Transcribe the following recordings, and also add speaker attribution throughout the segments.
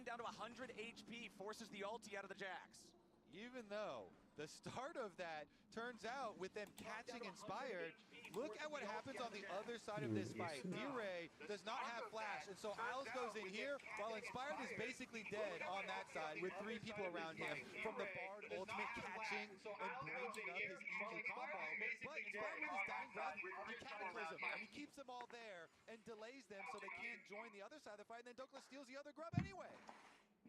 Speaker 1: Pun down to 100 HP, forces the ulti out of the Jax.
Speaker 2: Even though the start of that turns out with them catching Inspired, look at what happens on the other side of this fight. D-Ray does not have flash, and so Isles goes in here while Inspired is basically dead on that side with 3 people around him from the Bard ultimate catching and breaking up his EQ combo. But Inspired with his dying breath, he cataclysm, and he keeps them all there and delays them so they can't join the other side of the fight, and then Dokla steals the other grub anyway.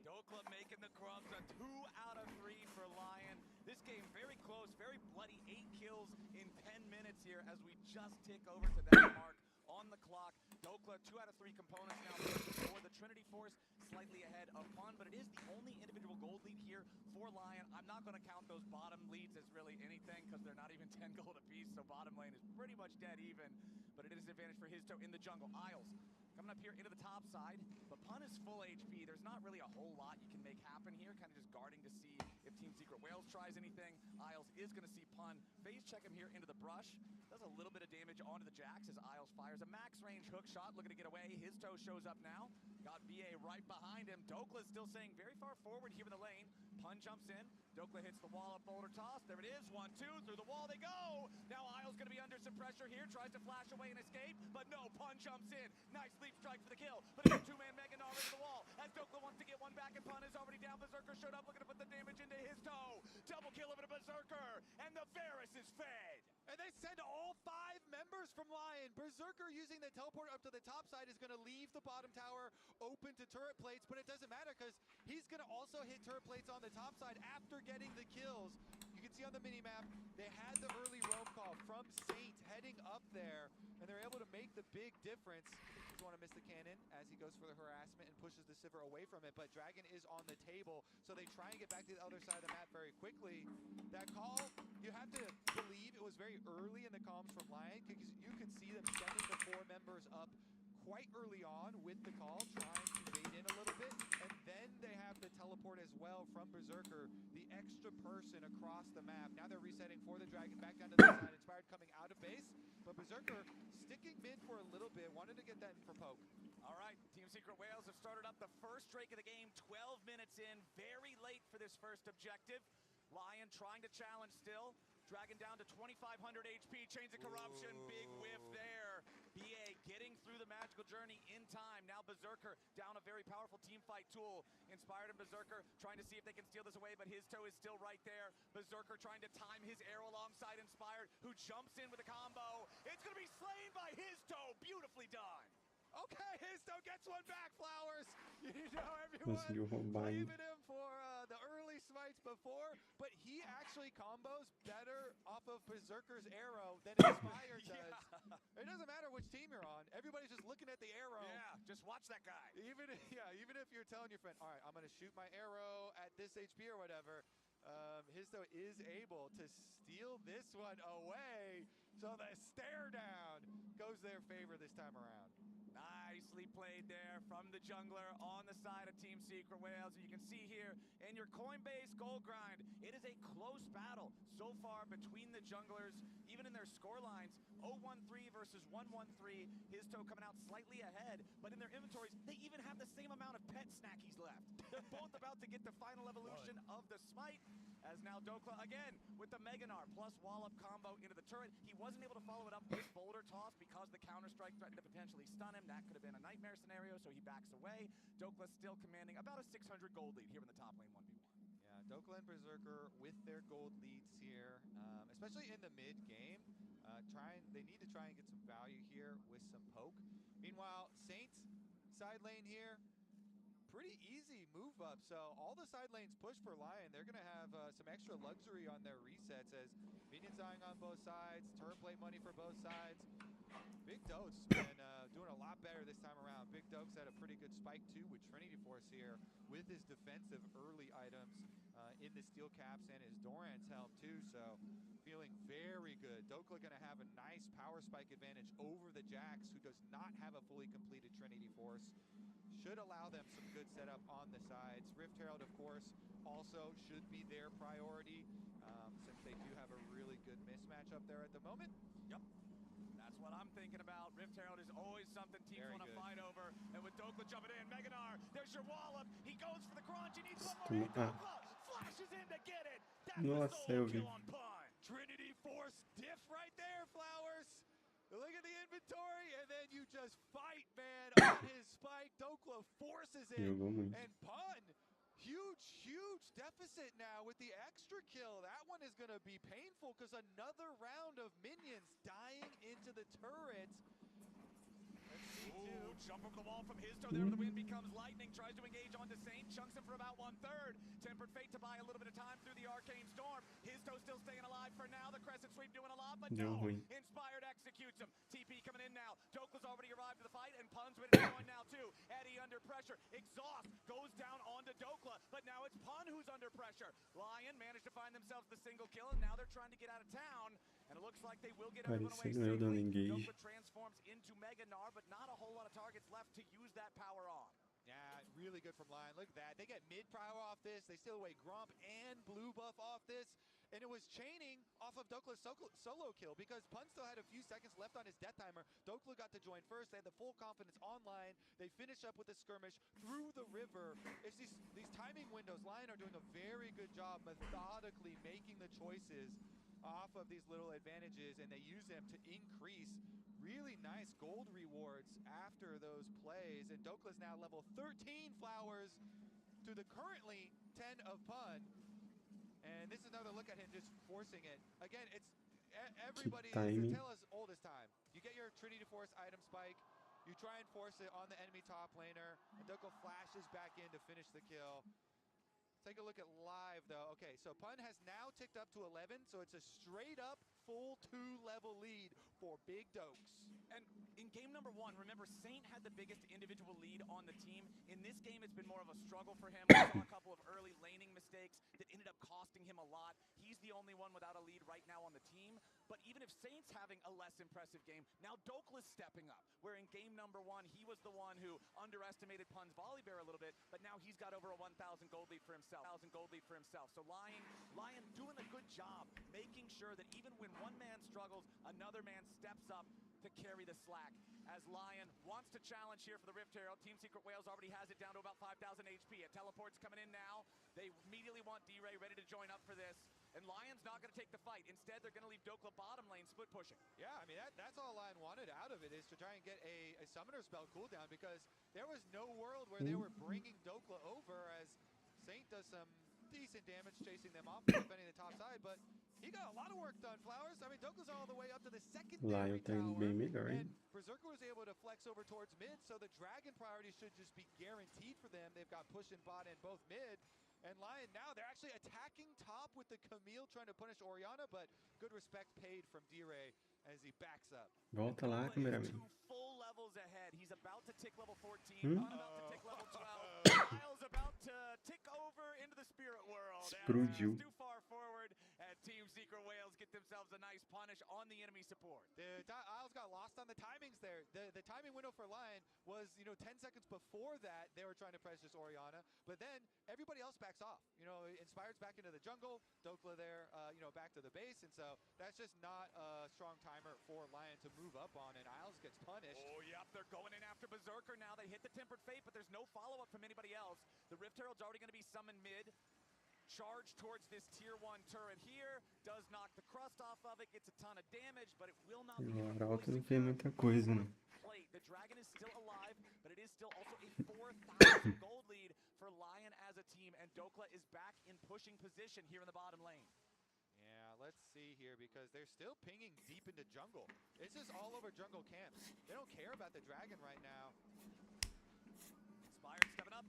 Speaker 1: Dokla making the grubs, a 2 out of 3 for Lion. This game very close, very bloody, 8 kills in 10 minutes here as we just tick over to that mark on the clock. Dokla, 2 out of 3 components now for the Trinity Force, slightly ahead of Pun, but it is the only individual gold lead here for Lion. I'm not going to count those bottom leads as really anything because they're not even 10 gold apiece, so bottom lane is pretty much dead even, but it is an advantage for Histo in the jungle. Isles coming up here into the top side, but Pun is full HP. There's not really a whole lot you can make happen here, kind of just guarding to see if Team Secret Whales tries anything. Isles is going to see Pun phase check him here into the brush. Does a little bit of damage onto the Jax as Isles fires a max range hook shot, looking to get away. His toe shows up now. Got BA right behind him. Dokla still staying very far forward here in the lane. Pun jumps in. Dokla hits the wall, up boulder toss. There it is, 1-2, through the wall they go. Now Isles gonna be under some pressure here, tries to flash away and escape, but no, Pun jumps in. Nice leap strike for the kill, but it's a 2-man Meganar into the wall. As Dokla wants to get one back and Pun is already down. Berserker showed up looking to put the damage into his toe. Double kill over to Berserker, and the Varus is fed.
Speaker 2: And they send all 5 members from Lion. Berserker using the teleport up to the top side is gonna leave the bottom tower open to turret plates, but it doesn't matter because he's gonna also hit turret plates on the top side after getting the kills. You can see on the mini-map, they had the early roam call from Saint heading up there, and they're able to make the big difference. Just want to miss the cannon as he goes for the harassment and pushes the Sivir away from it, but Dragon is on the table, so they try and get back to the other side of the map very quickly. That call, you have to believe it was very early in the comms from Lion, because you could see them sending the 4 members up quite early on with the call, trying to bait in a little bit, and then they have the teleport as well from Berserker, the extra person across the map. Now they're resetting for the Dragon, back down to the side, Inspired coming out of base, but Berserker sticking mid for a little bit, wanted to get that in for poke.
Speaker 1: All right, Team Secret Whales have started up the first Drake of the game, 12 minutes in, very late for this first objective. Lion trying to challenge still. Dragon down to 2,500 HP, Chains of Corruption, big whiff there. BA getting through the magical journey in time. Now Berserker down a very powerful team fight tool. Inspired and Berserker trying to see if they can steal this away, but his toe is still right there. Berserker trying to time his arrow alongside Inspired, who jumps in with a combo. It's gonna be slain by his toe, beautifully done.
Speaker 2: Okay, Histo gets one back, Flowers. You know, everyone blaming him for the early smites before, but he actually combos better off of Berserker's arrow than Inspired does. It doesn't matter which team you're on. Everybody's just looking at the arrow.
Speaker 1: Yeah, just watch that guy.
Speaker 2: Even if you're telling your friend, all right, I'm going to shoot my arrow at this HP or whatever, Histo is able to steal this one away. So the stare down goes their favor this time around.
Speaker 1: Nicely played there from the jungler on the side of Team Secret Whales. You can see here in your Coinbase gold grind, it is a close battle so far between the junglers, even in their score lines. 0-1-3 versus 1-1-3. Histo coming out slightly ahead, but in their inventories, they even have the same amount of pet snackies left. They're both about to get the final evolution of the smite, as now Dokla again with the Meganar plus wall-up combo into the turret. He wasn't able to follow it up with boulder toss because the counter-strike threatened to potentially stun him. That could have been a nightmare scenario, so he backs away. Dokla still commanding about a 600 gold lead here in the top lane 1v1.
Speaker 2: Yeah, Dokla and Berserker with their gold leads here, especially in the mid-game. They need to try and get some value here with some poke. Meanwhile, Saints side lane here, pretty easy move up. So all the side lanes push for Lion. They're going to have some extra luxury on their resets as minions dying on both sides, turret plate money for both sides. Big Doke's been doing a lot better this time around. Big Doke's had a pretty good spike too with Trinity Force here with his defensive early items in the steel caps and his Doran's helm too. So feeling very good. Dokla going to have a nice power spike advantage over the Jax, who does not have a fully completed Trinity Force. Should allow them some good setup on the sides. Rift Herald, of course, also should be their priority since they do have a really good mismatch up there at the moment.
Speaker 1: Yep. That's what I'm thinking about. Rift Herald is always something teams want to fight over. And with Dokla jumping in, Meganar, there's your wallop. He goes for the crunch. He needs one more. And Dokla flashes in to get it. That's the solo kill on Pun.
Speaker 2: Trinity Force diff right there, Flowers. Look at the inventory, and then you just fight, man, on his spike. Dokla forces it, and Pun, huge deficit now with the extra kill. That one is going to be painful because another round of minions dying into the turrets.
Speaker 1: Ooh, jump over the wall from his toe there, the wind becomes lightning, tries to engage onto Saint, chunks him for about 1/3. Tempered Fate to buy a little bit of time through the Arcane Storm. His toe still staying alive for now, the Crescent Sweep doing a lot, but no, Inspired executes him. TP coming in now, Dokla's already arrived to the fight, and Pun's ready to join now too. Eddie under pressure, Exhaust goes down onto Dokla, but now it's Pun who's under pressure. Lion managed to find themselves the single kill, and now they're trying to get out of town, and it looks like they will get everyone away safely. Dokla transforms into Meganar, but not a whole lot of targets left to use that power on.
Speaker 2: Yeah, really good from Lion. Look at that. They get mid power off this. They steal away Grump and blue buff off this. And it was chaining off of Dokla's solo kill because Pun still had a few seconds left on his death timer. Dokla got to join first. They had the full confidence online. They finish up with a skirmish through the river. It's these timing windows. Lion are doing a very good job methodically making the choices off of these little advantages, and they use them to increase really nice gold rewards after those plays. And Dokla's now level 13, Flowers, to the currently 10 of Pun. And this is another look at him just forcing it. Again, it's everybody, it's a tale as old as time. You get your Trinity Force item spike, you try and force it on the enemy top laner, and Dokla flashes back in to finish the kill. Take a look at live though. Okay, so Pun has now ticked up to 11, so it's a straight up full 2-level lead for Big Dokes.
Speaker 1: And in game number 1, remember, Saint had the biggest individual lead on the team. In this game, it's been more of a struggle for him. We saw a couple of early laning mistakes that ended up costing him a lot. He's the only one without a lead right now on the team. But even if Saint's having a less impressive game, now Dokla's stepping up. Where in game number 1, he was the one who underestimated Pun's volley bear a little bit, but now he's got over a 1,000 gold lead for himself. So Lion doing a good job making sure that even when one man struggles, another man steps up to carry the slack. As Lion wants to challenge here for the Rift Herald, Team Secret Whales already has it down to about 5,000 HP. A teleport's coming in now. They immediately want D-Ray ready to join up for this. And Lion's not going to take the fight. Instead, they're going to leave Dokla bottom lane split pushing.
Speaker 2: Yeah, I mean, that's all Lion wanted out of it, is to try and get a summoner spell cooldown, because there was no world where they were bringing Dokla over, as Saint does some decent damage chasing them off, defending the top side, but he got a lot of work done, Flowers. I mean, Dokla's all the way up to the secondary tower, and Berserker was able to flex over towards mid, so the Dragon priority should just be guaranteed for them. They've got push and bot and both mid, and Lion now, they're actually attacking top with the Camille trying to punish Orianna, but good respect paid from D-Ray as he backs up.
Speaker 3: Volta lá, cameraman.
Speaker 1: 2 full levels ahead. He's about to tick level 14, about to tick level 12. Miles about to tick over into the spirit world.
Speaker 3: Explodiu.
Speaker 1: Too far forward, and Team Secret Whales get themselves a nice punish on the enemy support.
Speaker 2: Isles got lost on the timings there. The timing window for Lion was, 10 seconds before that, they were trying to press just Orianna, but then everybody else backs off. Inspired's back into the jungle, Dokla there, back to the base, and so that's just not a strong timer for Lion to move up on, and Isles gets punished.
Speaker 1: Oh, yep, they're going in after Berserker now. They hit the Tempered Fate, but there's no follow-up from anybody else. The Rift Herald's already going to be summoned mid. Charge towards this tier 1 turret here. Does knock the crust off of it, gets a ton of damage, but it will not be
Speaker 3: Arauto não fez muita coisa, não.
Speaker 1: The Dragon is still alive, but it is still also a 4,000 gold lead for Lion as a team, and Dokla is back in pushing position here in the bottom lane.
Speaker 2: Yeah, let's see here, because they're still pinging deep into jungle. It's just all over jungle camps. They don't care about the Dragon right now.
Speaker 1: Inspired stepping up.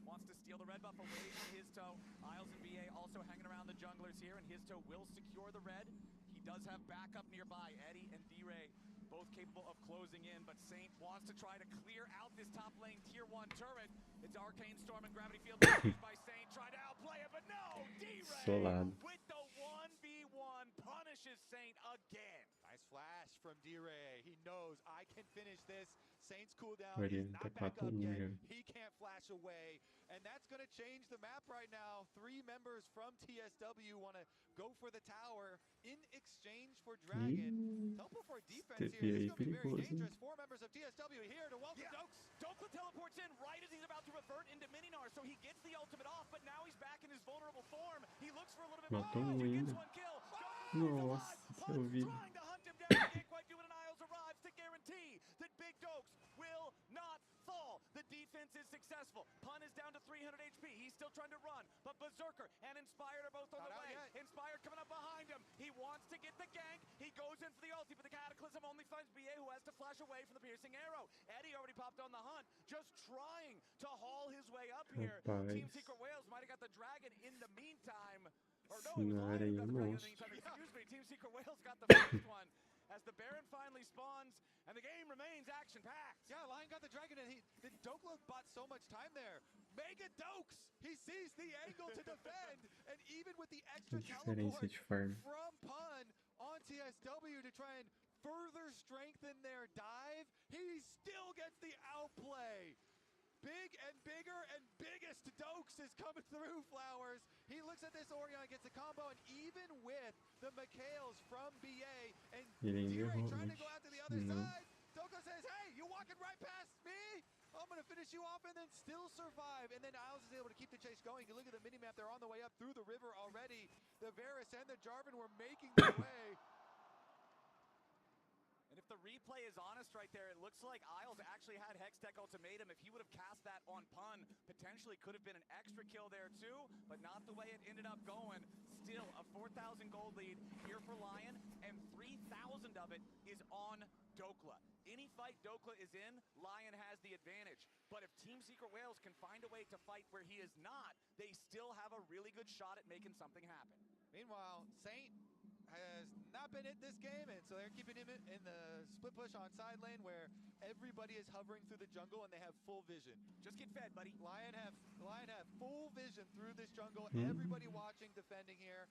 Speaker 1: Wants to steal the red buff away from his toe. Isles and BA also hanging around the junglers here, and his toe will secure the red. He does have backup nearby. Eddie and D-Ray both capable of closing in, but Saint wants to try to clear out this top lane tier 1 turret. It's Arcane Storm and Gravity Field used by Saint, trying to outplay it, but no! D-Ray with the 1v1 punishes Saint again.
Speaker 2: Nice flash from D-Ray. He knows, I can finish this. Saint's cooldown is not back up yet. He can't flash away. And that's going to change the map right now. 3 members from TSW want to go for the tower in exchange for Dragon. Teleport for defense. defense
Speaker 3: TP
Speaker 2: here.
Speaker 3: aí
Speaker 2: This is going to be very
Speaker 3: perigoso, hein?
Speaker 2: dangerous. 4 members of TSW here to welcome Dokes.
Speaker 1: Dokla teleports in right as he's about to revert into Mininar, so he gets the ultimate off, but now he's back in his vulnerable form. He looks for a little bit more
Speaker 3: Matou
Speaker 1: damage, he
Speaker 3: ainda.
Speaker 1: gets one kill. Dokla
Speaker 3: Nossa,
Speaker 1: alive.
Speaker 3: se eu vi.
Speaker 1: Trying to hunt him down, he can't quite do it, and Isles arrives to guarantee that Big Dokes will not fall. The defense is successful. Pun is down to 300 HP. He's still trying to run, but Berserker and Inspired are both on
Speaker 2: Not
Speaker 1: the
Speaker 2: out
Speaker 1: way.
Speaker 2: yet.
Speaker 1: Inspired coming up behind him. He wants to get the gank. He goes in for the ulti, but the Cataclysm only finds BA, who has to flash away from the piercing arrow. Eddie already popped on the hunt, just trying to haul his way up here. Team
Speaker 3: Rapaz.
Speaker 1: Secret Whales might have got the dragon in the meantime. Or no,
Speaker 3: Esse
Speaker 1: it was
Speaker 3: Nara
Speaker 1: Lion
Speaker 3: aí
Speaker 1: who
Speaker 3: é
Speaker 1: got the dragon in the
Speaker 3: monstro.
Speaker 1: meantime. Excuse me, Team Secret Whales got the first one. As the Baron finally spawns, and the game remains action-packed.
Speaker 2: Yeah, Lion got the dragon, and Dokla bought so much time there. Mega Dokes! He sees the angle to defend, and even with the
Speaker 3: A
Speaker 2: extra
Speaker 3: diferença
Speaker 2: teleport
Speaker 3: de farm.
Speaker 2: from Pun on TSW to try and further strengthen their dive, he still gets the outplay. Big and bigger and biggest Dokes is coming through, Flowers. He looks at this Orion, gets a combo, and even with the Mikhails from BA and
Speaker 3: Ele ainda
Speaker 2: Deering
Speaker 3: errou,
Speaker 2: trying to
Speaker 3: mas
Speaker 2: go out to the other
Speaker 3: não.
Speaker 2: side, Dokla says, hey, you're walking right past me. I'm going to finish you off and then still survive. And then Isles is able to keep the chase going. You look at the minimap, they're on the way up through the river already. The Varus and the Jarvan were making their way.
Speaker 1: And if the replay is honest right there, it looks like Isles actually had Hextech Ultimatum. If he would have cast that on Pun, potentially could have been an extra kill there too, but not the way it ended up going. Still a 4,000 gold lead here for Lion, and 3,000 of it is on Dokla. Any fight Dokla is in, Lion has the advantage. But if Team Secret Whales can find a way to fight where he is not, they still have a really good shot at making something happen.
Speaker 2: Meanwhile, Saint has not been in this game, and so they're keeping him in the split push on side lane where everybody is hovering through the jungle and they have full vision.
Speaker 1: Just get fed, buddy.
Speaker 2: Lion have full vision through this jungle. Everybody watching, defending here,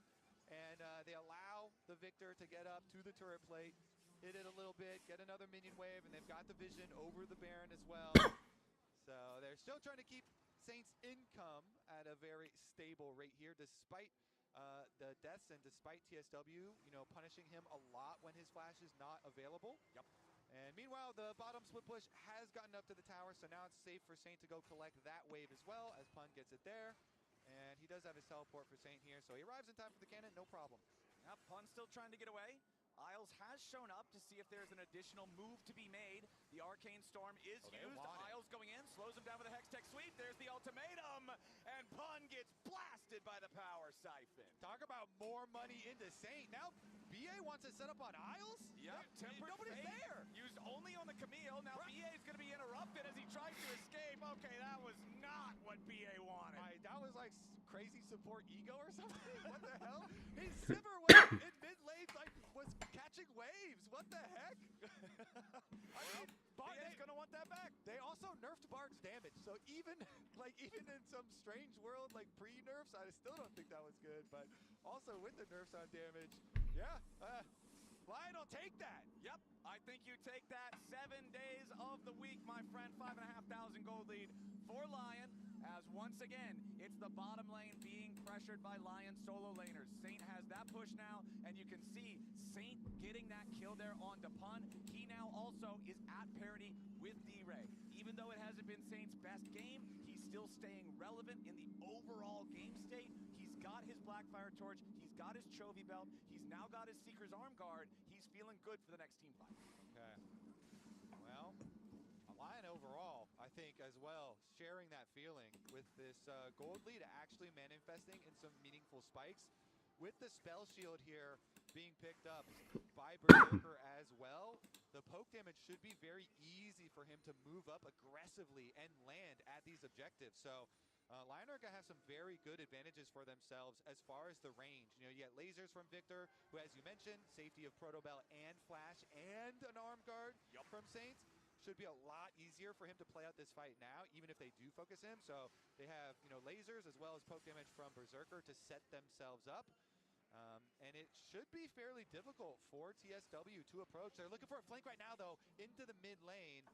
Speaker 2: and they allow the Victor to get up to the turret plate, hit it a little bit, get another minion wave, and they've got the vision over the Baron as well. So they're still trying to keep Saints' income at a very stable rate here, despite the deaths and despite TSW, punishing him a lot when his flash is not available.
Speaker 1: Yep.
Speaker 2: And meanwhile, the bottom split push has gotten up to the tower, so now it's safe for Saint to go collect that wave as well, as Pun gets it there. And he does have his teleport for Saint here, so he arrives in time for the cannon, no problem.
Speaker 1: Now Pun still trying to get away. Isles has shown up to see if there's an additional move to be made. The Arcane Storm is used. Isles going in, slows him down with a Hextech sweep. There's the ultimatum, and Pun gets blasted by the power siphon.
Speaker 2: Talk about more money into Saint. Now BA wants to set up on Isles?
Speaker 1: Yep,
Speaker 2: Nobody's there.
Speaker 1: Used only on the Camille. Now BA is going to be interrupted as he tries to escape. Okay, that was not what BA wanted.
Speaker 2: That was like crazy support ego or something. What the hell? His Sivir was in mid lane, was catching waves. What the heck? I mean,
Speaker 1: BA's going to want that back.
Speaker 2: They also nerfed Bard's damage, so even in some strange world like pre-nerfs, I still don't think that was good. But also with the nerfs on damage, yeah, Lion will take that.
Speaker 1: Yep, I think you take that. 7 days of the week, my friend. 5,500 gold lead for Lion. As once again, it's the bottom lane being pressured by Lion solo laners. Saint has that push now, and you can see Saint getting that kill there onto Pun. He now also is at parity with D-Ray. Even though it hasn't been Saint's best game, he's still staying relevant in the overall game state. He's got his Blackfire Torch, he's got his Chovy Belt, he's now got his Seeker's Arm Guard. He's feeling good for the next team fight.
Speaker 2: Okay. Well, Lion overall, I think as well, sharing that feeling with this gold lead actually manifesting in some meaningful spikes. With the spell shield here being picked up by Berserker as well, the poke damage should be very easy for him to move up aggressively and land at these objectives. So Lion are going to have some very good advantages for themselves as far as the range. You get lasers from Victor, who, as you mentioned, safety of Protobell and Flash and an arm guard from Saints. Should be a lot easier for him to play out this fight now, even if they do focus him. So they have, lasers as well as poke damage from Berserker to set themselves up. And it should be fairly difficult for TSW to approach. They're looking for a flank right now, though, into the mid lane.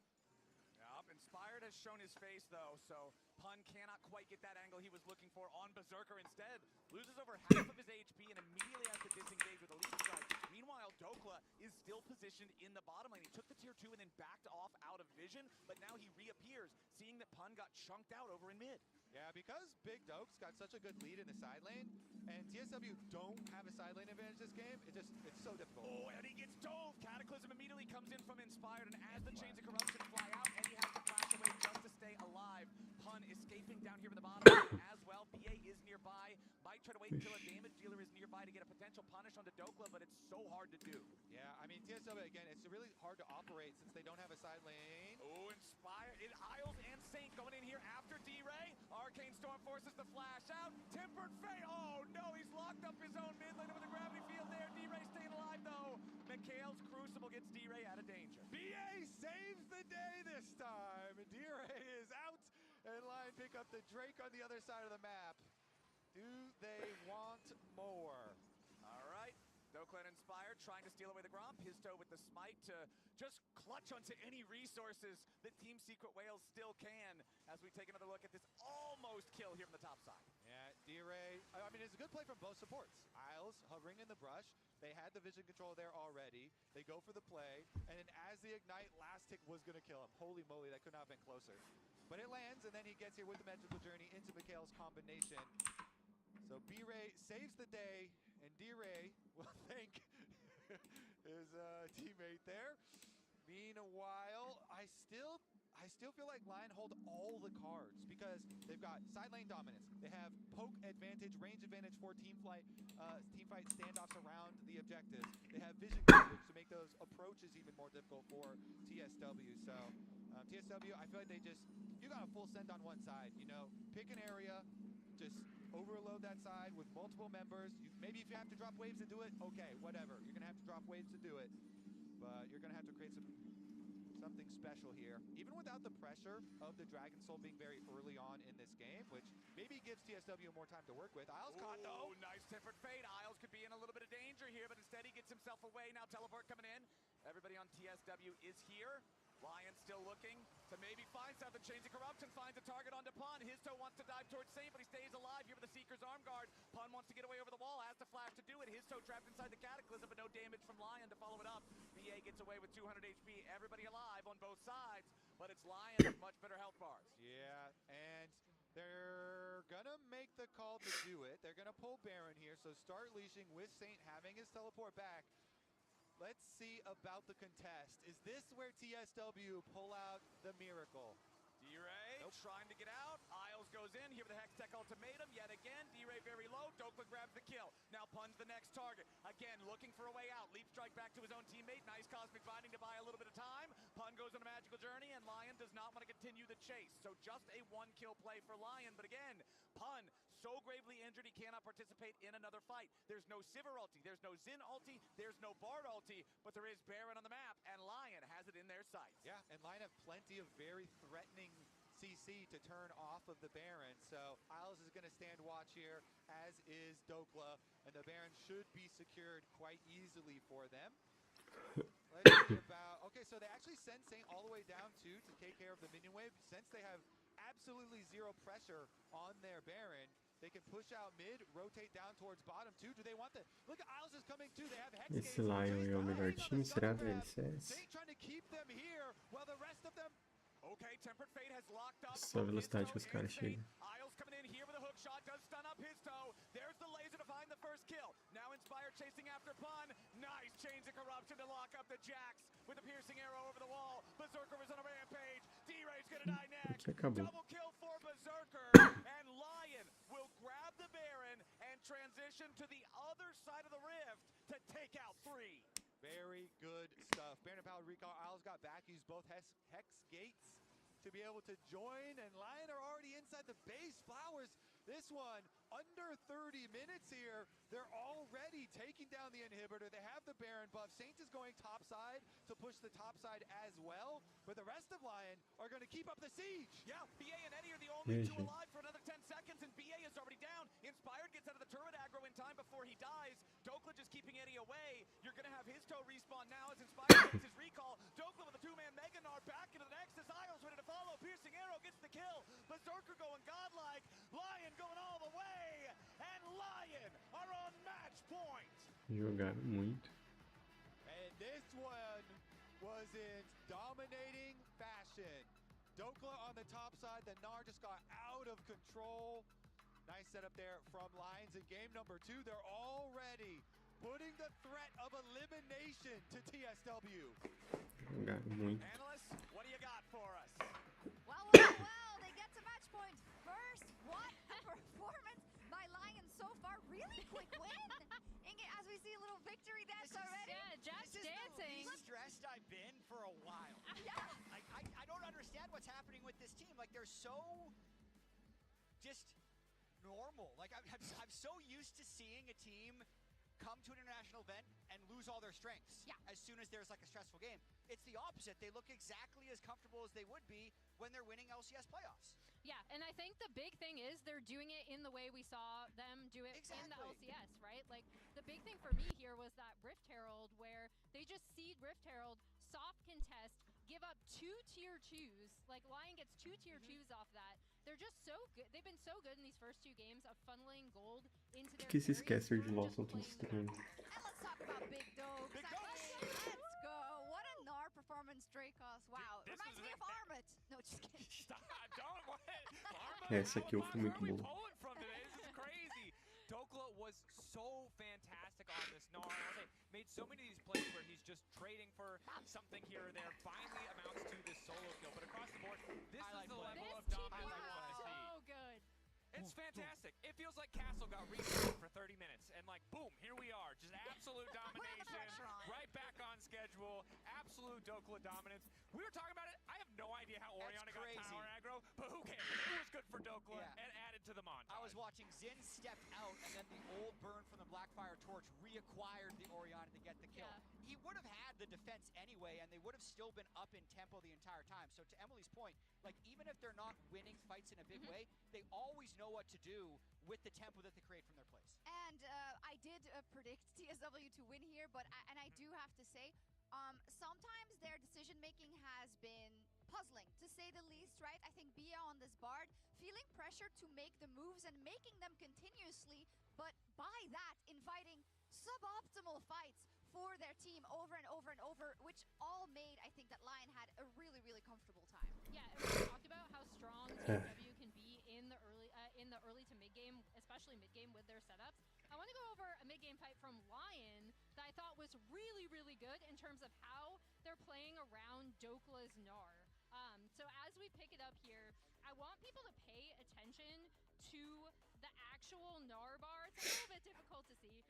Speaker 1: Yup, Inspired has shown his face though, so Pun cannot quite get that angle he was looking for on Berserker. Instead, loses over half of his HP and immediately has to disengage with a lead strike. Meanwhile, Dokla is still positioned in the bottom lane. He took the tier 2 and then backed off out of vision, but now he reappears, seeing that Pun got chunked out over in mid.
Speaker 2: Yeah, because Big Dokes got such a good lead in the side lane, and TSW don't have a side lane advantage this game, it's so difficult.
Speaker 1: Oh, and he gets dove! Cataclysm immediately comes in from Inspired, and as the Chains of Corruption fly out, Eddie has to flash away just to stay alive. Pun escaping down here in the bottom as well. BA is nearby. Might try to wait until a damage dealer is nearby to get a potential punish onto Dokla, but it's so hard to do.
Speaker 2: Yeah, I mean, TSW, again, it's really hard to operate since they don't have a side lane.
Speaker 1: Oh, Inspired. Isles and Saint going in here after D-Ray. Arcane Storm forces the flash out. Tempered Fate. Oh, no, he's locked up his own mid lane with a gravity field there. D-Ray staying alive, though. Mikhail's Crucible gets D-Ray out of danger.
Speaker 2: BA saves the day this time. D-Ray is out, and Lion pick up the Drake on the other side of the map. Do they want more?
Speaker 1: All right. Dokla Inspired trying to steal away the Gromp. Histo with the smite to just clutch onto any resources that Team Secret Whales still can as we take another look at this almost kill here from the top side.
Speaker 2: Yeah, D-Ray, I mean, it's a good play from both supports. Isles hovering in the brush. They had the vision control there already. They go for the play, and then as the Ignite, last tick was going to kill him. Holy moly, that could not have been closer. But it lands, and then he gets here with the Magical Journey into Mikhail's combination. So B-Ray saves the day, and D-Ray will thank his teammate there. Meanwhile, I still feel like Lion hold all the cards because they've got side lane dominance. They have poke advantage, range advantage for team fight standoffs around the objectives. They have vision coverage to make those approaches even more difficult for TSW. So TSW, I feel like you got a full send on one side. You know, pick an area, just overload that side with multiple members. Maybe if you have to drop waves to do it, okay, whatever. You're gonna have to drop waves to do it, but you're gonna have to create something special here, even without the pressure of the Dragon Soul being very early on in this game, which maybe gives TSW more time to work with. Isles caught though.
Speaker 1: Nice Tempered Fate. Isles could be in a little bit of danger here, but instead he gets himself away. Now teleport coming in. Everybody on TSW is here. Lion still looking to maybe find something. Chains of Corruption finds a target onto Pun. Histo wants to dive towards Saint, but he stays alive here with the Seeker's Arm Guard. Pun wants to get away over the wall, has to flash to do it. Histo trapped inside the Cataclysm, but no damage from Lion to follow it up. BA gets away with 200 HP. Everybody alive on both sides, but it's Lion with much better health bars.
Speaker 2: Yeah, and they're gonna make the call to do it. They're gonna pull Baron here, so start leashing with Saint having his teleport back. Let's see about the contest. Is this where TSW pull out the miracle?
Speaker 1: D-Ray trying to get out. Isles goes in here with the Hextech ultimatum. Yet again, D-Ray very low. Dokla grabs the kill. Now Pun's the next target. Again, looking for a way out. Leap strike back to his own teammate. Nice cosmic binding to buy a little bit of time. Pun goes on a magical journey, and Lion does not want to continue the chase. So just a one-kill play for Lion. But again, Pun so gravely injured he cannot participate in another fight. There's no Sivir ulti, there's no Xin ulti, there's no Bard ulti, but there is Baron on the map, and Lion has it in their sights.
Speaker 2: Yeah, and Lion have plenty of very threatening CC to turn off of the Baron, so Isles is going to stand watch here, as is Dokla, and the Baron should be secured quite easily for them. Let's see about... Okay, so they actually send Saint all the way down to take care of the minion wave. Since they have absolutely zero pressure on their Baron, they can push out mid, rotate down towards bottom too. Do they want the... Look, Isles is coming too. They have Hex Gates.
Speaker 3: Esse Lion é o melhor time, será, velho?
Speaker 2: Saint trying to keep them here while the rest of them...
Speaker 1: Okay, Tempered Fate has locked up.
Speaker 3: Só a velocidade que os caras chegam.
Speaker 1: Isles coming in here with a hook shot, does stun up his toe. There's the laser to find the first kill. Now Inspired chasing after Pun. Nice Chains of Corruption to lock up the Jax with a piercing arrow over the wall. Berserker is on a rampage. D-Ray's gonna die next. Double kill for Berserker. And Lion will grab the Baron and transition to the other side of the rift to take out 3.
Speaker 2: Very good stuff. Baron Powered Recall. Isles got back. Used both Hex Gates to be able to join. And Lion are already inside the base. Flowers, this one, under 30 minutes here. They're already taking down the inhibitor. They have the Baron buff. Saint is going top side to push the top side as well. But the rest of Lion are going to keep up the siege.
Speaker 1: Yeah, BA and Eddie are the only two alive for another 10 seconds. And BA is already down. Inspired gets out of the turret aggro in time before he dies. Dokla just keeping Eddie away. You're going to have his toe respawn now as Inspired gets his recall. Dokla with a 2-man Mega Gnar back into the Nexus. Isles ready to Berserker going godlike. Lion going all the way. And Lion are on match point.
Speaker 3: Jogaram muito.
Speaker 2: And this one was in dominating fashion. Dokla on the top side, the Gnar just got out of control. Nice setup there from Lions in game number 2. They're already putting the threat of elimination to TSW.
Speaker 3: Jogaram muito.
Speaker 1: Analysts, what do you got for us?
Speaker 4: Well, they get to match point first. What a performance by Lions so far. Really quick win. As we see a little victory dance already.
Speaker 5: Yeah, just
Speaker 1: This is
Speaker 5: dancing.
Speaker 1: the least stressed I've been for a while.
Speaker 4: Yeah.
Speaker 1: I don't understand what's happening with this team. Like, they're so just normal. Like, I'm so used to seeing a team come to an international event and lose all their strengths as soon as there's like a stressful game. It's the opposite. They look exactly as comfortable as they would be when they're winning LCS playoffs.
Speaker 5: Yeah, and I think the big thing is they're doing it in the way we saw them do it in the LCS, right? Like, the big thing for me here was that Rift Herald, where they just seed Rift Herald, soft contest, give up 2 tier 2s. Like, Lion gets 2 tier 2s off that. They're just so good. They've been so good in these first 2 games of funneling gold into their
Speaker 3: Que esses
Speaker 5: carries
Speaker 3: casters de
Speaker 5: and
Speaker 3: LoL
Speaker 5: just
Speaker 3: são tão
Speaker 5: playing
Speaker 3: estranhos.
Speaker 4: And let's talk about Big Dog.
Speaker 1: Big Dog.
Speaker 4: Let's go. What a Gnar performance, Dracos. Wow.
Speaker 1: This
Speaker 4: Reminds
Speaker 1: is
Speaker 4: me
Speaker 1: it.
Speaker 4: of Armut. No, just kidding.
Speaker 1: Stop! Don't what?
Speaker 3: Essa aqui eu fui muito
Speaker 1: Where are we
Speaker 3: bom.
Speaker 1: pulling from today? This is crazy. Dokla was so fantastic on this Gnar. Made so many of these plays where he's just trading for something here or there. Finally amounts to this solo kill. But across the board, this is the level
Speaker 5: This
Speaker 1: of
Speaker 5: team
Speaker 1: dominance we want to
Speaker 5: is
Speaker 1: see.
Speaker 5: so good.
Speaker 1: It's fantastic. It feels like Castle got restarted for 30 minutes, and like, boom, here we are. Just absolute domination.
Speaker 4: pressure on.
Speaker 1: Right back on schedule. Absolute Dokla dominance. We were talking about it. I have no idea how Orianna got tower aggro, but who cares? It was good for Dokla and added to the montage.
Speaker 6: I was watching Xin step out, and then the old burn from the Blackfire Torch reacquired the Orianna to get the kill.
Speaker 5: Yeah.
Speaker 6: He would have had the defense anyway, and they would have still been up in tempo the entire time. So to Emily's point, like, even if they're not winning fights in a big way, they always know what to do with the tempo that they create from their place.
Speaker 4: And I did predict TSW to win here, but I do have to say, sometimes their decision-making has been puzzling, to say the least, right? I think Bia on this Bard, feeling pressure to make the moves and making them continuously, but by that, inviting suboptimal fights for their team over and over and over, which all made, I think, that Lion had a really, really comfortable time.
Speaker 5: Yeah, and we talked about how strong TSW can be in the early to mid game, especially mid game with their setups. I want to go over a mid game fight from Lion that I thought was really, really good in terms of how they're playing around Dokla's Gnar. So as we pick it up here, I want people to pay attention to the actual Gnar bar. It's a little bit difficult to see.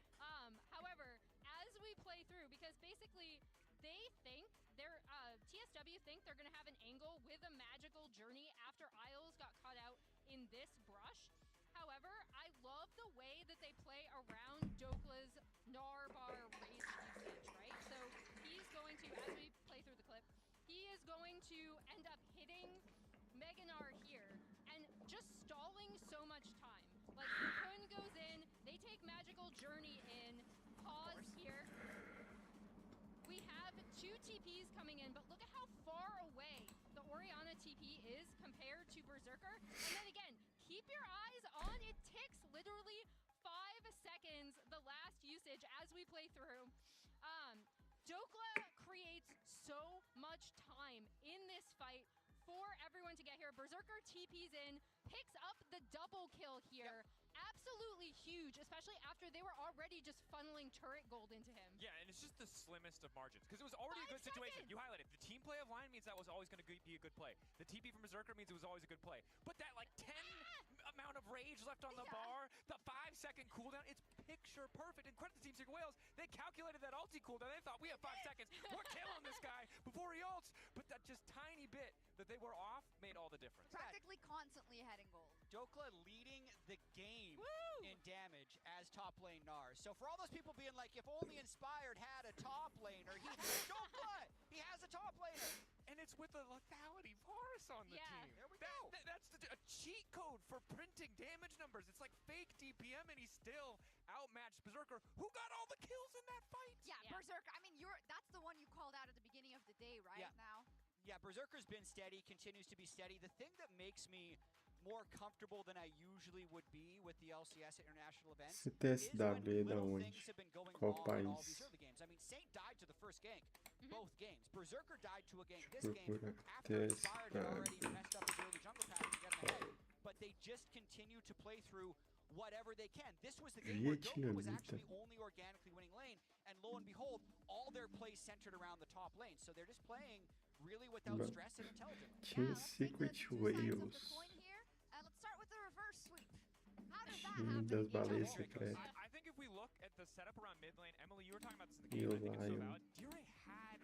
Speaker 5: However, as we play through, because basically they think TSW think they're gonna have an angle with a magical journey after Isles got caught out in this brush. However, I love the way that they play around Dokla's Gnar bar raise usage, right? So he's going to, as we play through the clip, he is going to end up hitting Mega Gnar here and just stalling so much time. Like, the Kun goes in, they take magical journey in, pause here. We have 2 TPs coming in, but look at how far away the Orianna TP is compared to Berserker. And then again, keep your eyes on, it ticks literally 5 seconds, the last usage as we play through. Dokla creates so much time in this fight for everyone to get here. Berserker TPs in, picks up the double kill here. Absolutely huge, especially after they were already just funneling turret gold into him.
Speaker 1: Yeah, and it's just the slimmest of margins, because it was already a good situation. You highlighted, the team play of Lion means that was always going to be a good play. The TP from Berserker means it was always a good play. But that, like, 10 amount of rage left on the bar, the 5-second cooldown, it's picture perfect. And credit to Team Secret Whales, they calculated that ulti cooldown. They thought, we have 5 seconds, we're killing this guy before he ults. But that just tiny bit that they were off made all the difference.
Speaker 4: Practically constantly ahead in gold.
Speaker 6: Dokla leading the game in damage as top lane Gnar. So for all those people being like, if only Inspired had a top laner, he Dokla! He has a top laner!
Speaker 1: And it's with a lethality Varus on the team.
Speaker 6: There we go.
Speaker 1: That's a cheat code for printing damage numbers. It's like fake DPM, and he's still outmatched Berserker, who got all the kills in that fight.
Speaker 4: Yeah, Berserker, I mean, that's the one you called out at the beginning of the day, right?
Speaker 6: Yeah.
Speaker 4: Now.
Speaker 6: Yeah, Berserker's been steady, continues to be steady. The thing that makes me more comfortable than I usually would be with the LCS at international events
Speaker 3: Esse
Speaker 6: is when
Speaker 3: TSW é da
Speaker 6: little
Speaker 3: onde?
Speaker 6: things have been going
Speaker 3: Qual
Speaker 6: wrong in all these
Speaker 3: país?
Speaker 6: early games. I mean, Saint died to the first gank, both games. Berserker died to a gank
Speaker 3: Deixa eu
Speaker 6: this game
Speaker 3: procurar.
Speaker 6: after Inspired had already
Speaker 3: TSW.
Speaker 6: messed up his early jungle pattern to get him ahead. But they just continue to play through whatever they can. This was the game where Doku was actually only organically winning lane, and lo and behold, all their plays centered around the top lane. So they're just playing really without stress and intelligently.
Speaker 3: Tinha
Speaker 4: let's take the
Speaker 3: Secret
Speaker 4: two sides of the
Speaker 3: Whales.
Speaker 4: coin here. Let's start with the reverse sweep. How does that
Speaker 3: Time
Speaker 4: happen?
Speaker 3: das
Speaker 4: in
Speaker 3: baleias
Speaker 4: Jungle?
Speaker 3: secretas.
Speaker 7: I think if we look at the setup around mid lane, Emily, you were talking about this in the
Speaker 3: E
Speaker 7: game,
Speaker 3: o
Speaker 7: I think it's so
Speaker 3: Lion.
Speaker 7: valid. Dure had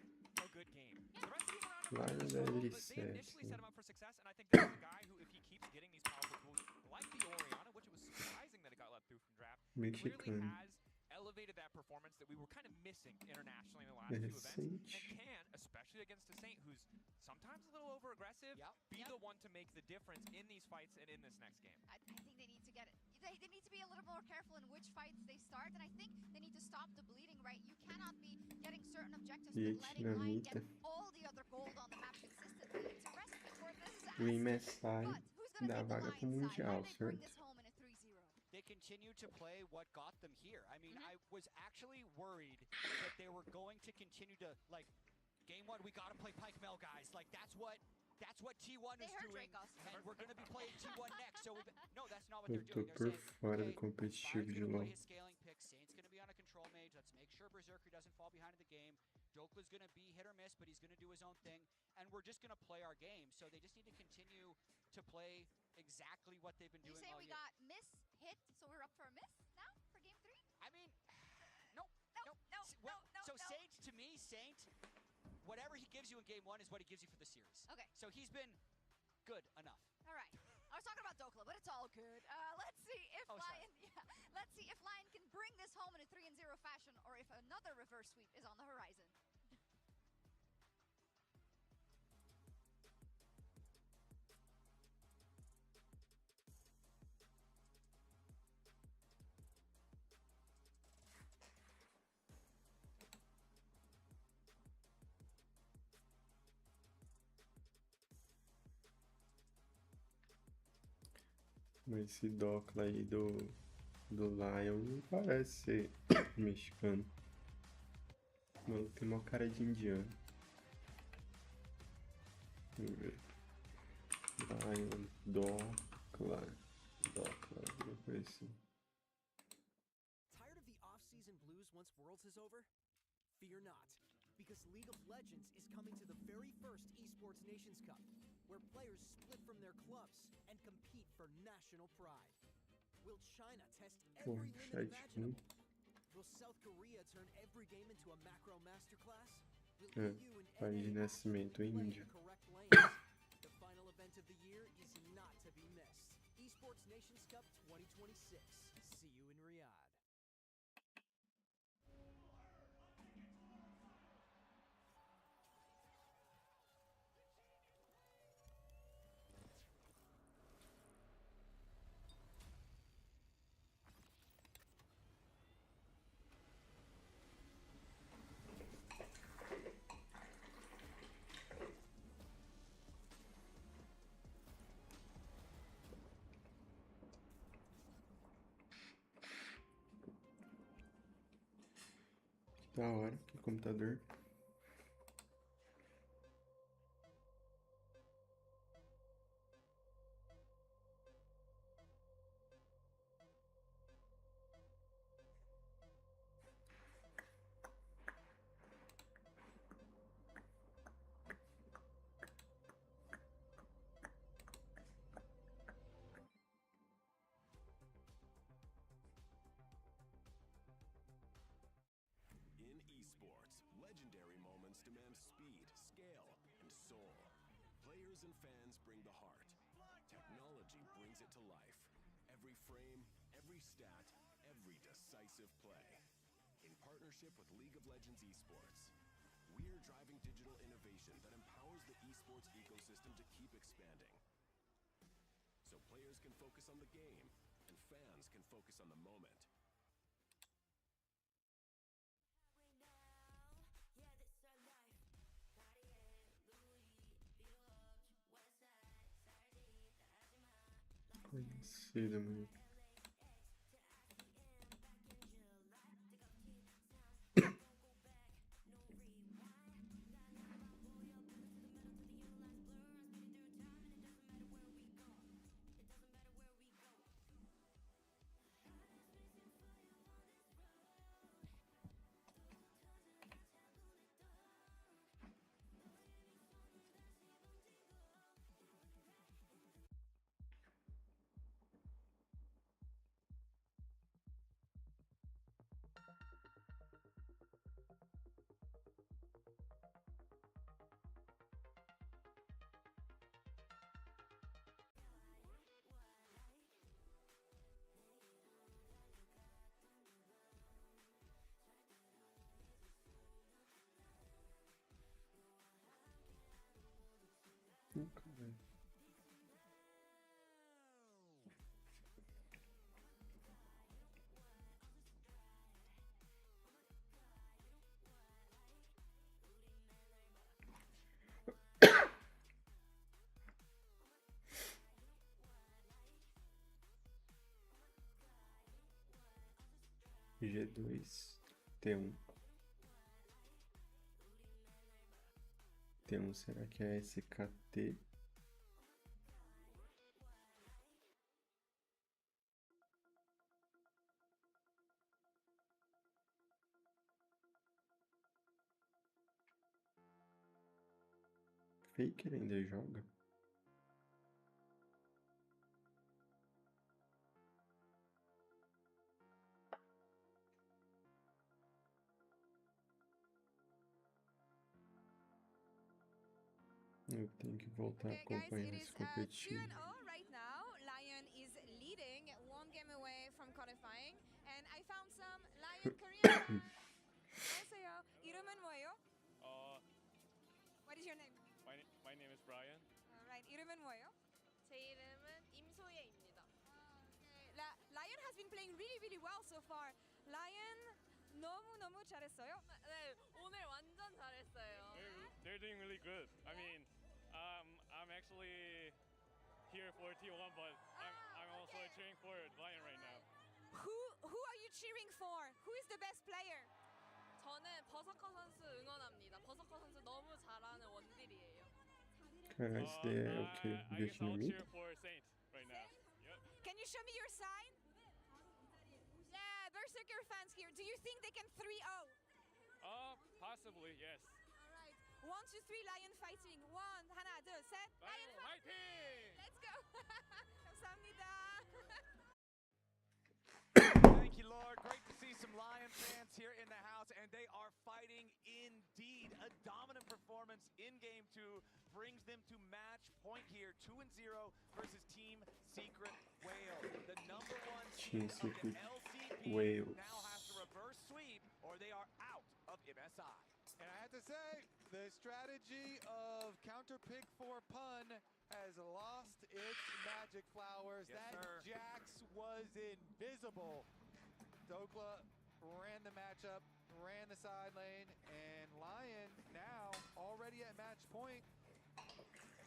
Speaker 7: a good game. The rest of the team around him
Speaker 3: Lion
Speaker 7: really
Speaker 3: da
Speaker 7: struggled, but
Speaker 3: LCS,
Speaker 7: they initially
Speaker 3: né?
Speaker 7: set him up for success, and I think this is a guy who, if he keeps getting these powerful tools, like the Orianna, which it was surprising that it got let through from draft, clearly
Speaker 3: Mexicano.
Speaker 7: has elevated that performance that we were kind of missing internationally in the last few events, and
Speaker 3: Recente.
Speaker 7: can, especially against a Saint who's sometimes a little over-aggressive, be the one to make the difference in these fights and in this next game.
Speaker 4: I think they need to get it. They need to be a little more careful in which fights they start, and I think they need to stop the bleeding, right? You cannot be getting certain objectives
Speaker 3: E
Speaker 4: but letting Lion
Speaker 3: dinamita.
Speaker 4: get all the other gold on the map consistently. It's a recipe for disaster.
Speaker 3: O MSI
Speaker 4: But who's gonna
Speaker 3: dá
Speaker 4: take the
Speaker 3: vaga pro
Speaker 4: Lion side? How
Speaker 3: Mundial,
Speaker 4: do they bring
Speaker 3: certo?
Speaker 4: this home in a 3-0?
Speaker 6: They continue to play what got them here. I mean, I was actually worried that they were going to continue to, like, game one, we got to play Pike Mel, guys. Like, that's what T1
Speaker 4: They
Speaker 6: is
Speaker 4: heard
Speaker 6: doing,
Speaker 4: Dracos.
Speaker 6: and we're going to be playing T1 next. So no, that's not what
Speaker 3: Eu
Speaker 6: they're
Speaker 3: tô
Speaker 6: doing. They're
Speaker 3: por
Speaker 6: saying,
Speaker 3: fora do
Speaker 6: okay,
Speaker 3: competitivo
Speaker 6: Inspired's
Speaker 3: de
Speaker 6: going to
Speaker 3: LoL.
Speaker 6: play his scaling pick, Saint's going to be on a control mage. Let's make sure Berserker doesn't fall behind in the game. Dokla's going to be hit or miss, but he's going to do his own thing, and we're just going to play our game. So they just need to continue to play exactly what they've been
Speaker 4: You
Speaker 6: doing
Speaker 4: say
Speaker 6: all
Speaker 4: we
Speaker 6: year.
Speaker 4: got miss, hit, so we're up for a miss now for game 3?
Speaker 6: I mean, nope. Well, so Saint, to me, Saint, whatever he gives you in game one is what he gives you for the series.
Speaker 4: Okay.
Speaker 6: So he's been good enough.
Speaker 4: All right. I was talking about Dokla, but it's all good. Let's see if Lion, let's see if Lion can bring this home in a 3-0 fashion, or if another reverse sweep is on the horizon.
Speaker 3: Mas esse Docla aí do Lion não parece ser mexicano. Mano, tem uma cara de indiano. Vamos ver. Lion, Docla, alguma coisa assim.
Speaker 8: Tired of the off-season blues once Worlds is over? Fear not, because League of Legends is coming to the very first Esports Nations Cup, where players split from their clubs and compete for national pride. Will China test every limit imaginable? Will South Korea turn every game into a macro masterclass? Will EU and
Speaker 3: País de
Speaker 8: NA
Speaker 3: nascimento,
Speaker 8: play
Speaker 3: Índia.
Speaker 8: the correct lanes? The final event of the year is not to be missed. Esports Nations Cup 2026. See you in Riyadh.
Speaker 3: Da hora, que computador.
Speaker 9: In esports, legendary moments demand speed, scale, and soul. Players and fans bring the heart. Technology brings it to life. Every frame, every stat, every decisive play. In partnership with League of Legends Esports, we're driving digital innovation that empowers the esports ecosystem to keep expanding. So players can focus on the game, and fans can focus on the moment.
Speaker 3: Conhecido, mano. Nunca vai. G2, T1. T1, será que é SKT? Faker ainda joga? Eu tenho que voltar a acompanhar esse competitivo.
Speaker 10: 2-0 right now. LYON is leading, one game away from qualifying. And I found some LYON Korean. 안녕하세요. 이름은 뭐예요? What is your name?
Speaker 11: My name is Brian.
Speaker 10: Right. 이름은 뭐예요?
Speaker 5: 제 이름은 임소예입니다.
Speaker 10: Okay. LYON has been playing really well so far. LYON 너무 잘했어요.
Speaker 5: 네, 오늘 완전 잘했어요.
Speaker 11: They're doing really good. I mean, I'm actually here for T1, but I'm also cheering for LYON right now.
Speaker 10: Who are you cheering for? Who is the best player?
Speaker 5: 저는 버서커 선수 응원합니다. 버서커 선수 너무 잘하는 원딜이에요.
Speaker 3: Cara, esse daí é o que?
Speaker 11: I guess I'll
Speaker 3: Vietnamita?
Speaker 11: cheer for Saint right now. Yep.
Speaker 10: Can you show me your sign? Yeah, Berserker fans here. Do you think they can 3-0?
Speaker 11: Possibly, yes.
Speaker 10: Alright. 1, 2, 3, LYON fighting. 1, 하나, 둘, 셋. LYON
Speaker 11: fighting!
Speaker 10: Let's go. 감사합니다.
Speaker 1: Thank you, Lord. Great to see some Lion fans here in the house, and they are fighting indeed. A dominant performance in Game 2 brings them to match point here, 2-0 versus Team Secret Wales. The number one
Speaker 3: Team
Speaker 1: seed of the
Speaker 3: Secret
Speaker 1: LCP
Speaker 3: Wales.
Speaker 1: now has to reverse sweep, or they are out of MSI.
Speaker 2: And I have to say, the strategy of counter pick for pun has lost its magic flowers.
Speaker 1: Yes,
Speaker 2: That
Speaker 1: sir.
Speaker 2: Jax was invisible. Dokla ran the matchup, ran the side lane, and LYON now already at match point.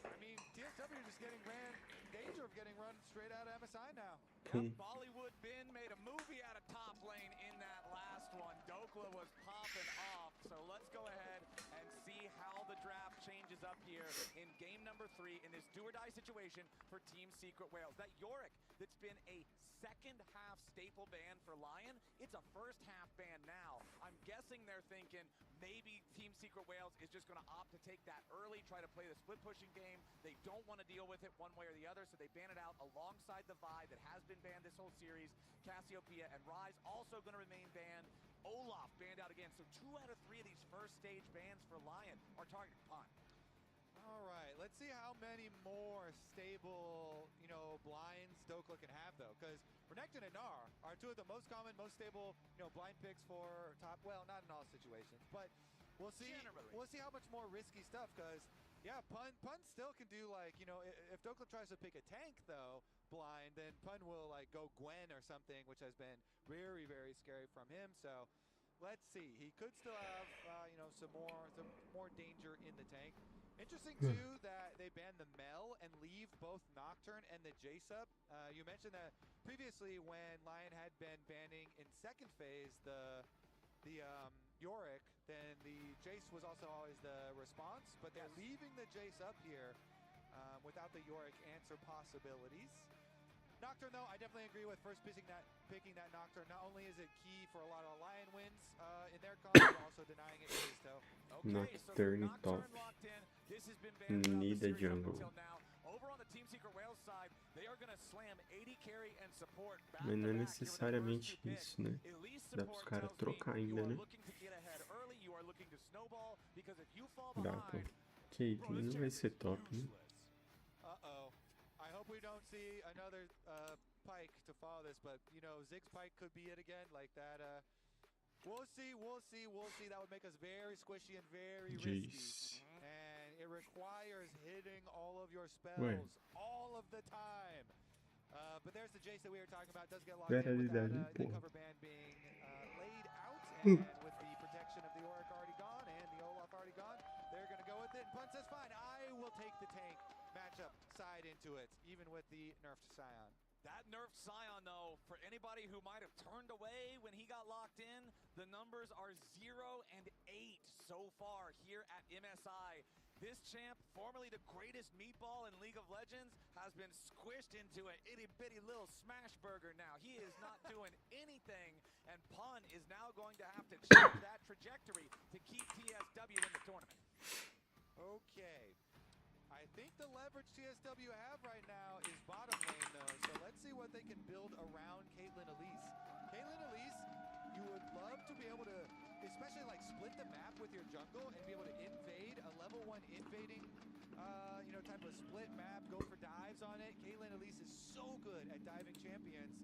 Speaker 2: I mean, TSW just getting ran, danger of getting run straight out of MSI now.
Speaker 1: Yep, Bollywood Ben made a movie out of top lane in that last one. Dokla was popping off, so let's go ahead and see how the draft changes up here in game number 3 in this do-or-die situation for Team Secret Wales. That Yorick that's been a second half staple ban for LYON, it's a first half ban now. I'm guessing they're thinking maybe Team Secret Wales is just going to opt to take that early, try to play the split pushing game. They don't want to deal with it one way or the other, so they ban it out alongside the Vi that has been banned this whole series. Cassiopeia and Ryze also going to remain banned. Olaf banned out again, so 2 out of 3 of these first stage bans for LYON are targeting Pun.
Speaker 2: All right, let's see how many more stable, blinds Dokla can have, though, because Renekton and Gnar are 2 of the most common, most stable, blind picks for top. Well, not in all situations, but we'll see.
Speaker 1: Generally.
Speaker 2: We'll see how much more risky stuff, because yeah, Pun still can do if Dokla tries to pick a tank though blind, then Pun will go Gwen or something, which has been very scary from him. So let's see. He could still have some more danger in the tank. Interesting too that they banned the Mel and leave both Nocturne and the Jace up. You mentioned that previously when Lion had been banning in second phase the Yorick, then the Jace was also always the response, but they're leaving the Jace up here without the Yorick answer possibilities. Nocturne, though, I definitely agree with first picking that Nocturne. Not only is it key for a lot of Lion wins in their comp, but also denying it to Jace.
Speaker 3: Nocturne top.
Speaker 1: locked in. This has been banned throughout
Speaker 3: Need
Speaker 1: the
Speaker 3: a
Speaker 1: series up
Speaker 3: jungle.
Speaker 1: until now. Over on the Team Secret Wales side, they are going to slam AD carry and support back
Speaker 3: Mas não é
Speaker 1: to back
Speaker 3: necessariamente
Speaker 1: here with the first
Speaker 3: isso, né?
Speaker 1: two picks. Elise
Speaker 3: Dá pros
Speaker 1: support
Speaker 3: caras
Speaker 1: tells me
Speaker 3: trocar ainda,
Speaker 1: you are
Speaker 3: né?
Speaker 1: looking to get ahead early, you are looking to snowball, because if you fall
Speaker 3: Dá, pô.
Speaker 1: behind,
Speaker 3: Caitlyn não vai ser top, né?
Speaker 2: Uh-oh. I hope we don't see another Pike to follow this, but, you know, Ziggs Pike could be it again, like that. We'll see. That would make us very squishy and very risky. And it requires hitting all of your spells all of the time. But there's the Jace that we were talking about. Does get locked in with that the cover band being laid out. And with the protection of the Auric already gone and the Olaf already gone, they're going to go with it. And Pun says, fine, I will take the tank matchup side into it, even with the nerfed Scion.
Speaker 1: That nerfed Scion, though, for anybody who might have turned away when he got locked in, the numbers are 0 and 8 so far here at MSI. This champ, formerly the greatest meatball in League of Legends, has been squished into an itty-bitty little smash burger now. He is not doing anything, and Pun is now going to have to change that trajectory to keep TSW in the tournament.
Speaker 2: Okay. I think the leverage TSW have right now is bottom lane, though, so let's see what they can build around Caitlyn Elise. Caitlyn Elise, you would love to be able to, especially like split the map with your jungle and be able to invade a level 1 invading, type of split map, go for dives on it. Caitlyn Elise is so good at diving champions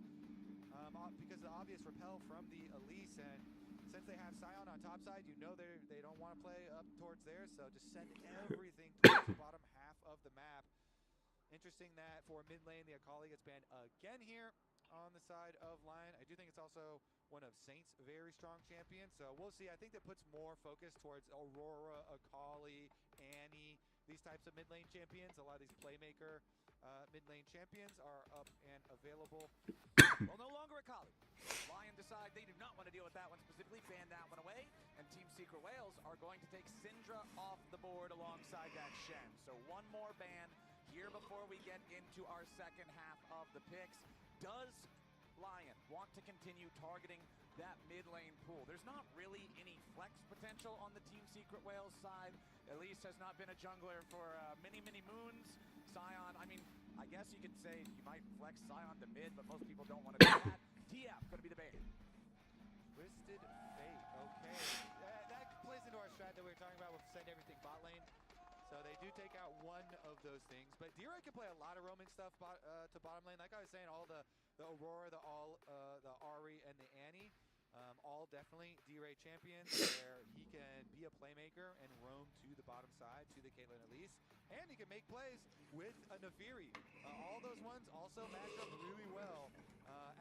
Speaker 2: because of the obvious repel from the Elise, and since they have Scion on top side, you know they don't want to play up towards there, so just send everything towards the bottom half of the map. Interesting that for mid lane, the Akali gets banned again here on the side of Lion. I do think it's also one of Saint's very strong champions, so we'll see. I think that puts more focus towards Aurora, Akali, Annie, these types of mid lane champions. A lot of these playmaker mid lane champions are up and available.
Speaker 1: Well, no longer Akali. Lion decide they do not want to deal with that one specifically, ban that one away, and Team Secret Wales are going to take Syndra off the board alongside that Shen. So one more ban here before we get into our second half of the picks. Does Lion want to continue targeting that mid lane pool? There's not really any flex potential on the Team Secret Wales side. Elise has not been a jungler for many moons. Scion, I mean, I guess you could say you might flex Scion to mid, but most people don't want to do that. TF going to be the ban.
Speaker 2: Twisted Fate, okay. That plays into our strat that we were talking about with send everything bot lane. So they do take out one of those things. But D-Ray can play a lot of roaming stuff to bottom lane. Like I was saying, all the Aurora, the Ahri, and the Annie, all definitely D-Ray champions where he can be a playmaker and roam to the bottom side, to the Caitlyn Elise. And he can make plays with a Nefiri. All those ones also match up really well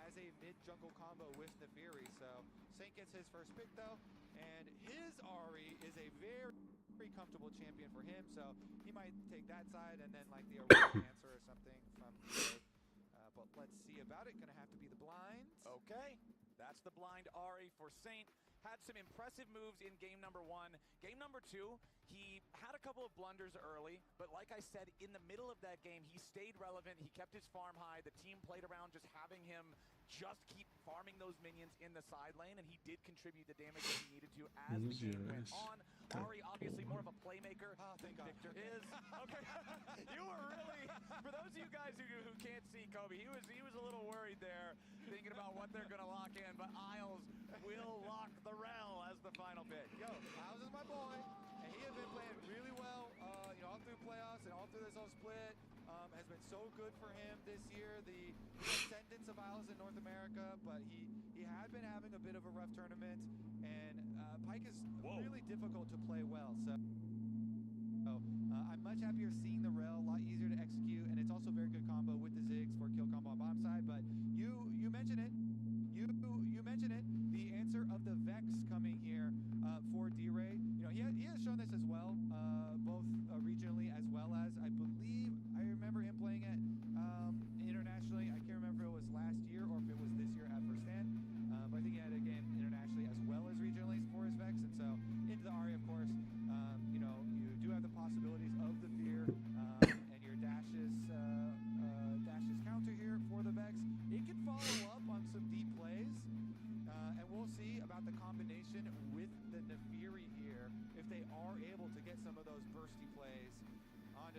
Speaker 2: as a mid-jungle combo with Nefiri. So Saint gets his first pick, though. And his Ahri is a very comfortable champion for him, so he might take that side and then like the Aurora answer or something from D-Ray. But let's see about it. Gonna have to be the blind.
Speaker 1: Okay, that's the blind Ahri for Saint. Had some impressive moves in game number 1. Game number 2, he had a couple of blunders early, but like I said, in the middle of that game, he stayed relevant. He kept his farm high. The team played around just having him just keep farming those minions in the side lane, and he did contribute the damage that he needed to as the game went on. Ahri, obviously more of a playmaker.
Speaker 2: Oh, thank God.
Speaker 1: Victor is. Okay. You were really, for those of you guys who can't see Kobe, he was a little worried there, thinking about what they're going to lock in, but Isles will lock the Rel as the final pick.
Speaker 2: Yo, Isles is my boy, and he has been playing really well, all through playoffs and all through this whole split. Has been so good for him this year. The ascendance of Isles in North America, but he had been having a bit of a rough tournament, and Pyke is really difficult to play well. So I'm much happier seeing the Rel, a lot easier to execute, and it's also a very good combo with the Ziggs for kill combo on bottom side. But you mentioned it. You mentioned it. The answer of the Vex coming here for D-Ray. You know, he has shown this as well, both regionally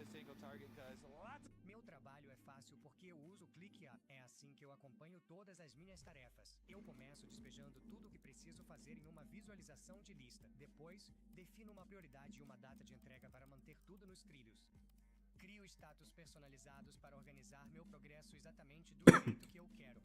Speaker 2: a single target because lots of...
Speaker 12: Meu trabalho é fácil porque eu uso o ClickUp. É assim que eu acompanho todas as minhas tarefas. Eu começo despejando tudo o que preciso fazer em uma visualização de lista. Depois, defino uma prioridade e uma data de entrega para manter tudo nos trilhos. Crio status personalizados para organizar meu progresso exatamente do jeito que eu quero.